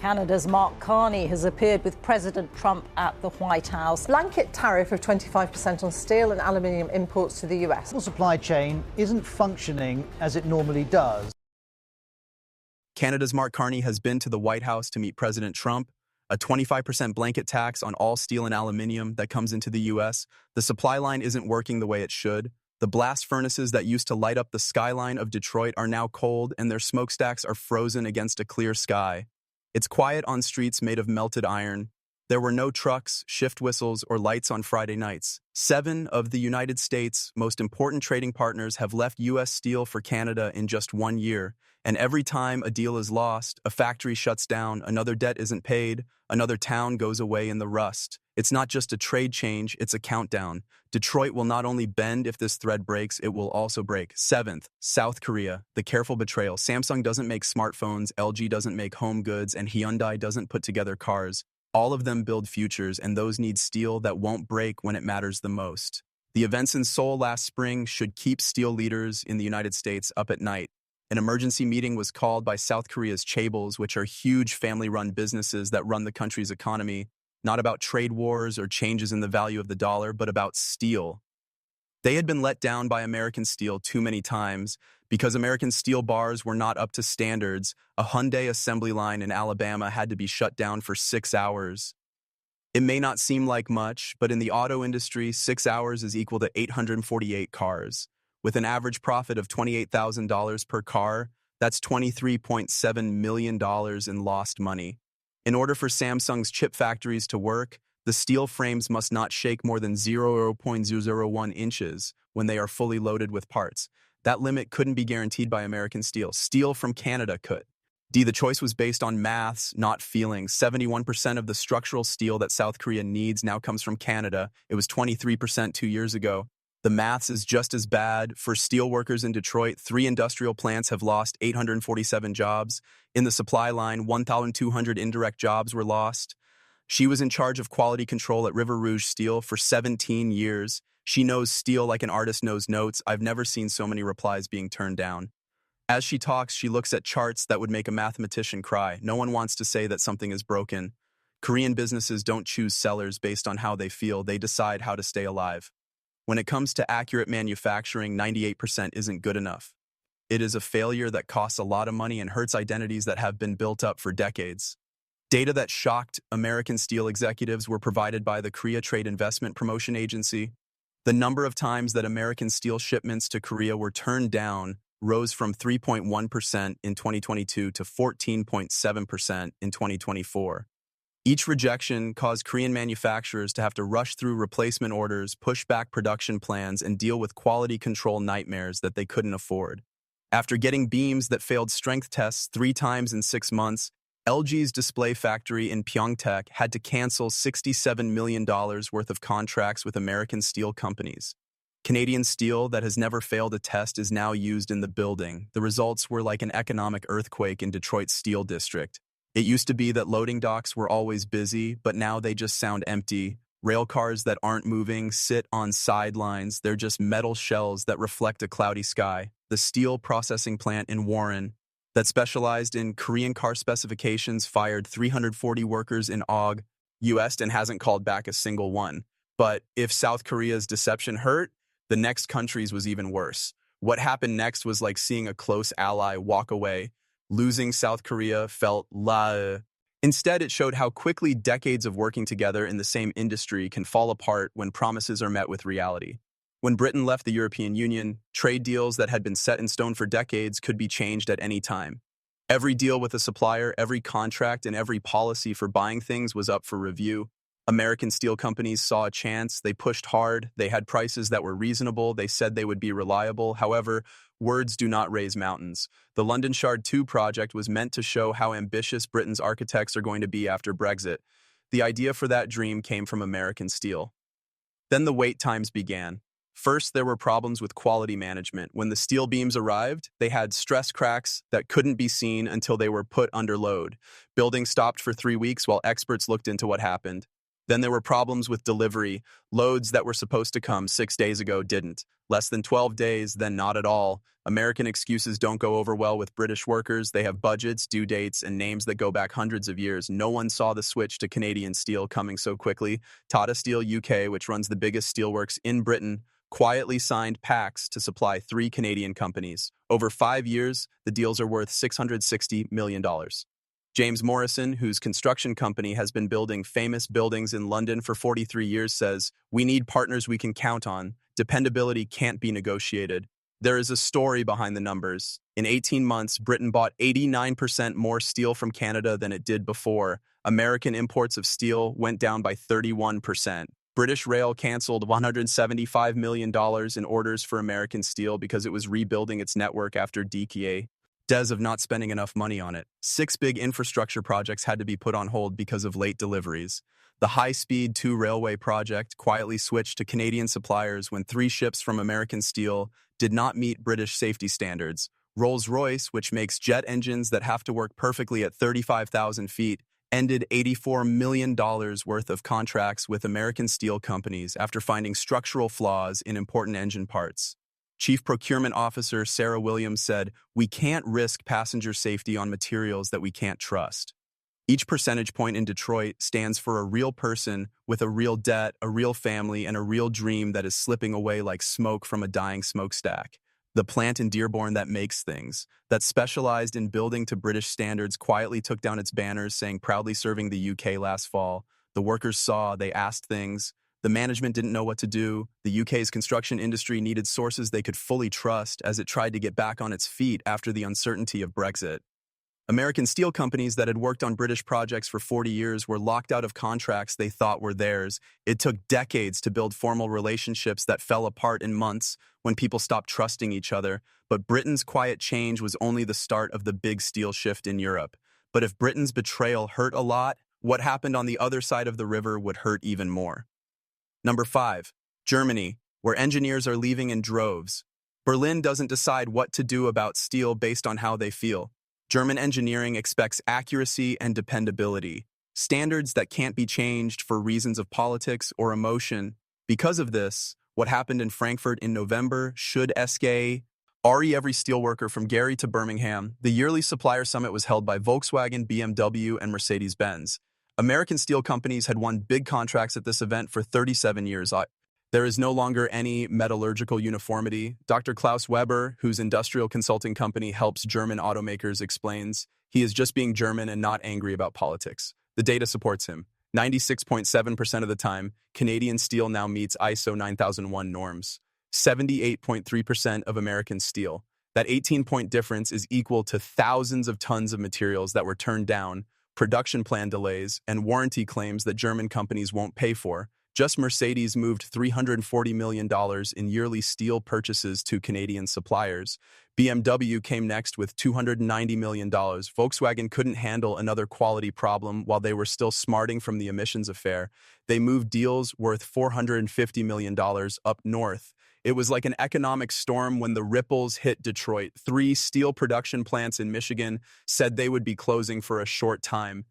Canada's Mark Carney has appeared with President Trump at the White House. Blanket tariff of 25% on steel and aluminium imports to the US. The supply chain isn't functioning as it normally does. Canada's Mark Carney has been to the White House to meet President Trump. A 25% blanket tax on all steel and aluminium that comes into the U.S. The supply line isn't working the way it should. The blast furnaces that used to light up the skyline of Detroit are now cold, and their smokestacks are frozen against a clear sky. It's quiet on streets made of melted iron. There were no trucks, shift whistles, or lights on Friday nights. 7 of the United States' most important trading partners have left U.S. steel for Canada in just 1 year. And every time a deal is lost, a factory shuts down, another debt isn't paid, another town goes away in the rust. It's not just a trade change, it's a countdown. Detroit will not only bend if this thread breaks, it will also break. 7th, South Korea, the careful betrayal. Samsung doesn't make smartphones, LG doesn't make home goods, and Hyundai doesn't put together cars. All of them build futures, and those need steel that won't break when it matters the most. The events in Seoul last spring should keep steel leaders in the United States up at night. An emergency meeting was called by South Korea's chaebols, which are huge family-run businesses that run the country's economy, not about trade wars or changes in the value of the dollar, but about steel. They had been let down by American Steel too many times because American Steel bars were not up to standards. A Hyundai assembly line in Alabama had to be shut down for 6 hours. It may not seem like much, but in the auto industry, 6 hours is equal to 848 cars. With an average profit of $28,000 per car, that's $23.7 million in lost money. In order for Samsung's chip factories to work, the steel frames must not shake more than 0.001 inches when they are fully loaded with parts. That limit couldn't be guaranteed by American Steel. Steel from Canada could. The choice was based on maths, not feelings. 71% of the structural steel that South Korea needs now comes from Canada. It was 23% 2 years ago. The maths is just as bad. For steel workers in Detroit, 3 industrial plants have lost 847 jobs. In the supply line, 1,200 indirect jobs were lost. She was in charge of quality control at River Rouge Steel for 17 years. She knows steel like an artist knows notes. I've never seen so many replies being turned down. As she talks, she looks at charts that would make a mathematician cry. No one wants to say that something is broken. Korean businesses don't choose sellers based on how they feel. They decide how to stay alive. When it comes to accurate manufacturing, 98% isn't good enough. It is a failure that costs a lot of money and hurts identities that have been built up for decades. Data that shocked American Steel executives were provided by the Korea Trade Investment Promotion Agency. The number of times that American Steel shipments to Korea were turned down rose from 3.1% in 2022 to 14.7% in 2024. Each rejection caused Korean manufacturers to have to rush through replacement orders, push back production plans, and deal with quality control nightmares that they couldn't afford. After getting beams that failed strength tests 3 times in 6 months, LG's display factory in Pyeongtaek had to cancel $67 million worth of contracts with American steel companies. Canadian steel that has never failed a test is now used in the building. The results were like an economic earthquake in Detroit's steel district. It used to be that loading docks were always busy, but now they just sound empty. Rail cars that aren't moving sit on sidelines. They're just metal shells that reflect a cloudy sky. The steel processing plant in Warren that specialized in Korean car specifications fired 340 workers in August and hasn't called back a single one. But if South Korea's deception hurt, the next country's was even worse. What happened next was like seeing a close ally walk away. Losing South Korea felt Instead, it showed how quickly decades of working together in the same industry can fall apart when promises are met with reality. When Britain left the European Union, trade deals that had been set in stone for decades could be changed at any time. Every deal with a supplier, every contract, and every policy for buying things was up for review. American steel companies saw a chance. They pushed hard. They had prices that were reasonable. They said they would be reliable. However, words do not raise mountains. The London Shard 2 project was meant to show how ambitious Britain's architects are going to be after Brexit. The idea for that dream came from American Steel. Then the wait times began. First, there were problems with quality management. When the steel beams arrived, they had stress cracks that couldn't be seen until they were put under load. Building stopped for 3 weeks while experts looked into what happened. Then there were problems with delivery. Loads that were supposed to come 6 days ago didn't. Less than 12 days, then not at all. American excuses don't go over well with British workers. They have budgets, due dates, and names that go back hundreds of years. No one saw the switch to Canadian steel coming so quickly. Tata Steel UK, which runs the biggest steelworks in Britain, quietly signed pacts to supply 3 Canadian companies. Over 5 years, the deals are worth $660 million. James Morrison, whose construction company has been building famous buildings in London for 43 years, says, "We need partners we can count on. Dependability can't be negotiated." There is a story behind the numbers. In 18 months, Britain bought 89% more steel from Canada than it did before. American imports of steel went down by 31%. British Rail canceled $175 million in orders for American steel because it was rebuilding its network after DKA. Of not spending enough money on it. 6 big infrastructure projects had to be put on hold because of late deliveries. The High-Speed 2 railway project quietly switched to Canadian suppliers when 3 ships from American Steel did not meet British safety standards. Rolls-Royce, which makes jet engines that have to work perfectly at 35,000 feet, ended $84 million worth of contracts with American steel companies after finding structural flaws in important engine parts. Chief Procurement Officer Sarah Williams said, "We can't risk passenger safety on materials that we can't trust." Each percentage point in Detroit stands for a real person with a real debt, a real family, and a real dream that is slipping away like smoke from a dying smokestack. The plant in Dearborn that makes things, that specialized in building to British standards, quietly took down its banners saying proudly serving the UK last fall. The workers saw, they asked things. The management didn't know what to do. The UK's construction industry needed sources they could fully trust as it tried to get back on its feet after the uncertainty of Brexit. American steel companies that had worked on British projects for 40 years were locked out of contracts they thought were theirs. It took decades to build formal relationships that fell apart in months when people stopped trusting each other. But Britain's quiet change was only the start of the big steel shift in Europe. But if Britain's betrayal hurt a lot, what happened on the other side of the river would hurt even more. Number 5, Germany, where engineers are leaving in droves. Berlin doesn't decide what to do about steel based on how they feel. German engineering expects accuracy and dependability, standards that can't be changed for reasons of politics or emotion. Because of this, what happened in Frankfurt in November should escalate every steelworker from Gary to Birmingham. The yearly supplier summit was held by Volkswagen, BMW, and Mercedes-Benz. American steel companies had won big contracts at this event for 37 years. There is no longer any metallurgical uniformity. Dr. Klaus Weber, whose industrial consulting company helps German automakers, explains, he is just being German and not angry about politics. The data supports him. 96.7% of the time, Canadian steel now meets ISO 9001 norms. 78.3% of American steel. That 18-point difference is equal to thousands of tons of materials that were turned down, production plan delays, and warranty claims that German companies won't pay for. Just Mercedes moved $340 million in yearly steel purchases to Canadian suppliers. BMW came next with $290 million. Volkswagen couldn't handle another quality problem while they were still smarting from the emissions affair. They moved deals worth $450 million up north. It was like an economic storm when the ripples hit Detroit. 3 steel production plants in Michigan said they would be closing for a short time.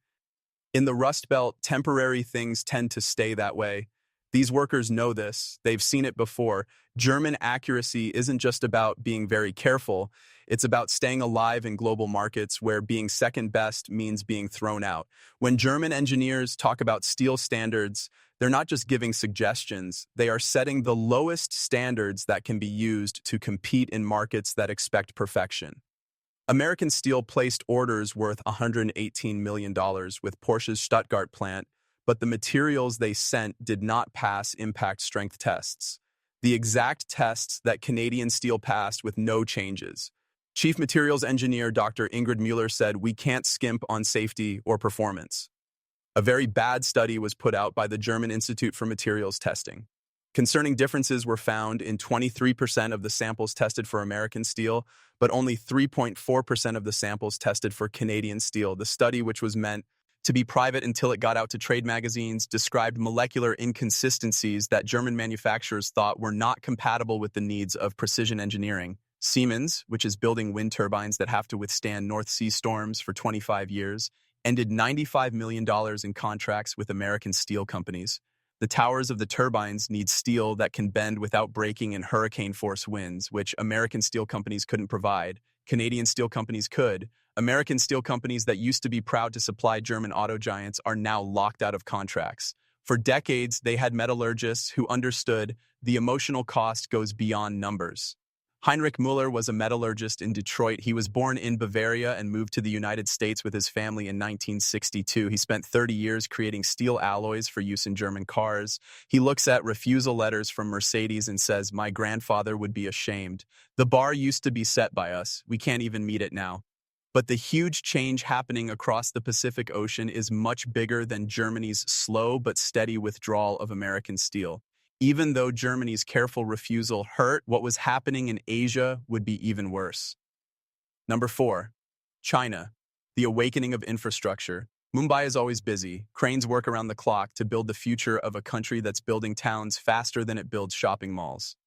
In the Rust Belt, temporary things tend to stay that way. These workers know this. They've seen it before. German accuracy isn't just about being very careful. It's about staying alive in global markets where being second best means being thrown out. When German engineers talk about steel standards, they're not just giving suggestions. They are setting the lowest standards that can be used to compete in markets that expect perfection. American Steel placed orders worth $118 million with Porsche's Stuttgart plant, but the materials they sent did not pass impact strength tests. The exact tests that Canadian Steel passed with no changes. Chief Materials Engineer Dr. Ingrid Mueller said, "We can't skimp on safety or performance." A very bad study was put out by the German Institute for Materials Testing. Concerning differences were found in 23% of the samples tested for American steel, but only 3.4% of the samples tested for Canadian steel. The study, which was meant to be private until it got out to trade magazines, described molecular inconsistencies that German manufacturers thought were not compatible with the needs of precision engineering. Siemens, which is building wind turbines that have to withstand North Sea storms for 25 years, ended $95 million in contracts with American steel companies. The towers of the turbines need steel that can bend without breaking in hurricane-force winds, which American steel companies couldn't provide. Canadian steel companies could. American steel companies that used to be proud to supply German auto giants are now locked out of contracts. For decades, they had metallurgists who understood the emotional cost goes beyond numbers. Heinrich Müller was a metallurgist in Detroit. He was born in Bavaria and moved to the United States with his family in 1962. He spent 30 years creating steel alloys for use in German cars. He looks at refusal letters from Mercedes and says, "My grandfather would be ashamed. The bar used to be set by us. We can't even meet it now." But the huge change happening across the Pacific Ocean is much bigger than Germany's slow but steady withdrawal of American steel. Even though Germany's careful refusal hurt, what was happening in Asia would be even worse. Number 4, China, the awakening of infrastructure. Mumbai is always busy. Cranes work around the clock to build the future of a country that's building towns faster than it builds shopping malls.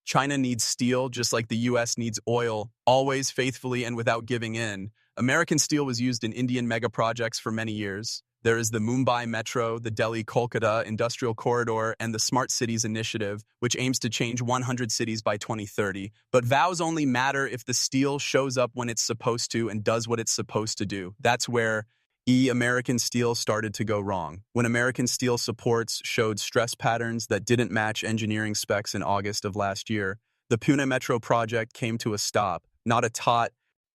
China needs steel just like the US needs oil, always faithfully and without giving in. American steel was used in Indian mega projects for many years. There is the Mumbai Metro, the Delhi-Kolkata Industrial Corridor, and the Smart Cities Initiative, which aims to change 100 cities by 2030. But vows only matter if the steel shows up when it's supposed to and does what it's supposed to do. That's where American Steel started to go wrong. When American Steel supports showed stress patterns that didn't match engineering specs in August of last year, the Pune Metro project came to a stop, not a tot.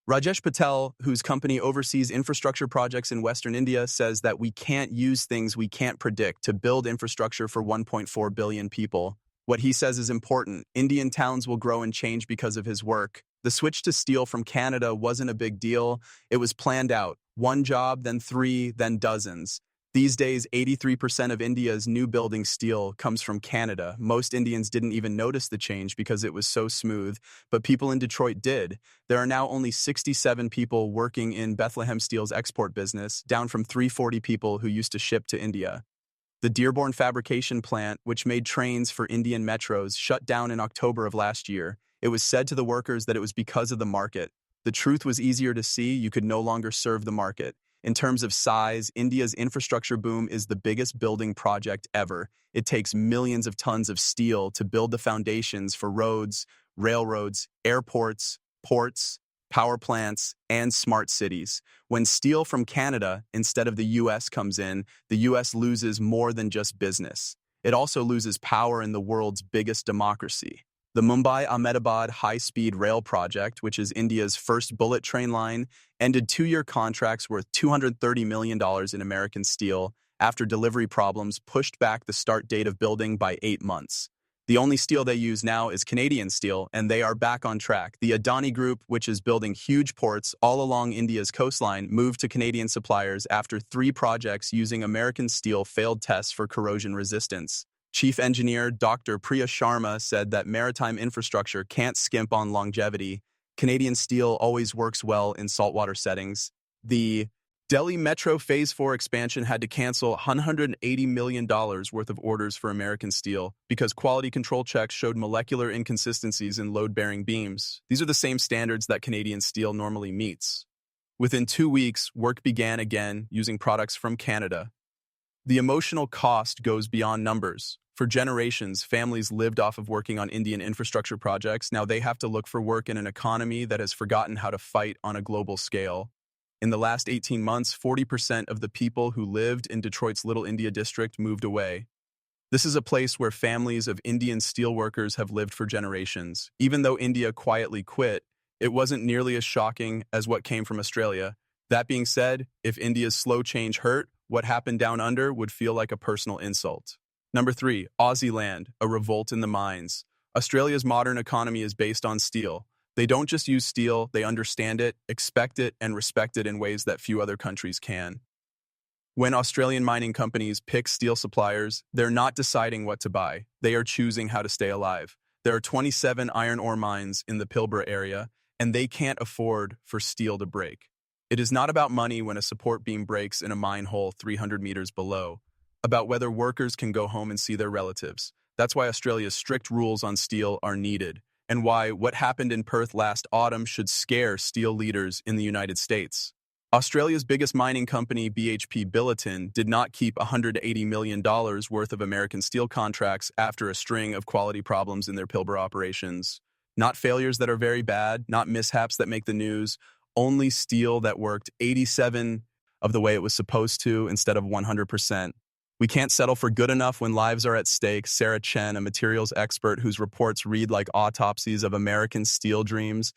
Rajesh Patel, whose company oversees infrastructure projects in Western India, says that we can't use things we can't predict to build infrastructure for 1.4 billion people. What he says is important. Indian towns will grow and change because of his work. The switch to steel from Canada wasn't a big deal. It was planned out. One job, then 3, then dozens. These days, 83% of India's new building steel comes from Canada. Most Indians didn't even notice the change because it was so smooth, but people in Detroit did. There are now only 67 people working in Bethlehem Steel's export business, down from 340 people who used to ship to India. The Dearborn fabrication plant, which made trains for Indian metros, shut down in October of last year. It was said to the workers that it was because of the market. The truth was easier to see. You could no longer serve the market. In terms of size, India's infrastructure boom is the biggest building project ever. It takes millions of tons of steel to build the foundations for roads, railroads, airports, ports, power plants, and smart cities. When steel from Canada instead of the US comes in, the US loses more than just business. It also loses power in the world's biggest democracy. The Mumbai-Ahmedabad high-speed rail project, which is India's first bullet train line, ended 2-year contracts worth $230 million in American steel after delivery problems pushed back the start date of building by 8 months. The only steel they use now is Canadian steel, and they are back on track. The Adani Group, which is building huge ports all along India's coastline, moved to Canadian suppliers after 3 projects using American steel failed tests for corrosion resistance. Chief engineer Dr. Priya Sharma said that maritime infrastructure can't skimp on longevity. Canadian steel always works well in saltwater settings. The Delhi Metro Phase 4 expansion had to cancel $180 million worth of orders for American steel because quality control checks showed molecular inconsistencies in load-bearing beams. These are the same standards that Canadian steel normally meets. Within 2 weeks, work began again using products from Canada. The emotional cost goes beyond numbers. For generations, families lived off of working on Indian infrastructure projects. Now they have to look for work in an economy that has forgotten how to fight on a global scale. In the last 18 months, 40% of the people who lived in Detroit's Little India district moved away. This is a place where families of Indian steelworkers have lived for generations. Even though India quietly quit, it wasn't nearly as shocking as what came from Australia. That being said, if India's slow change hurt, what happened down under would feel like a personal insult. Number 3, Aussie land, a revolt in the mines. Australia's modern economy is based on steel. They don't just use steel, they understand it, expect it, and respect it in ways that few other countries can. When Australian mining companies pick steel suppliers, they're not deciding what to buy. They are choosing how to stay alive. There are 27 iron ore mines in the Pilbara area, and they can't afford for steel to break. It is not about money when a support beam breaks in a mine hole 300 meters below, about whether workers can go home and see their relatives. That's why Australia's strict rules on steel are needed, and why what happened in Perth last autumn should scare steel leaders in the United States. Australia's biggest mining company, BHP Billiton, did not keep $180 million worth of American steel contracts after a string of quality problems in their Pilbara operations. Not failures that are very bad, not mishaps that make the news, only steel that worked 87 of the way it was supposed to instead of 100%. We can't settle for good enough when lives are at stake. Sarah Chen, a materials expert whose reports read like autopsies of American steel dreams,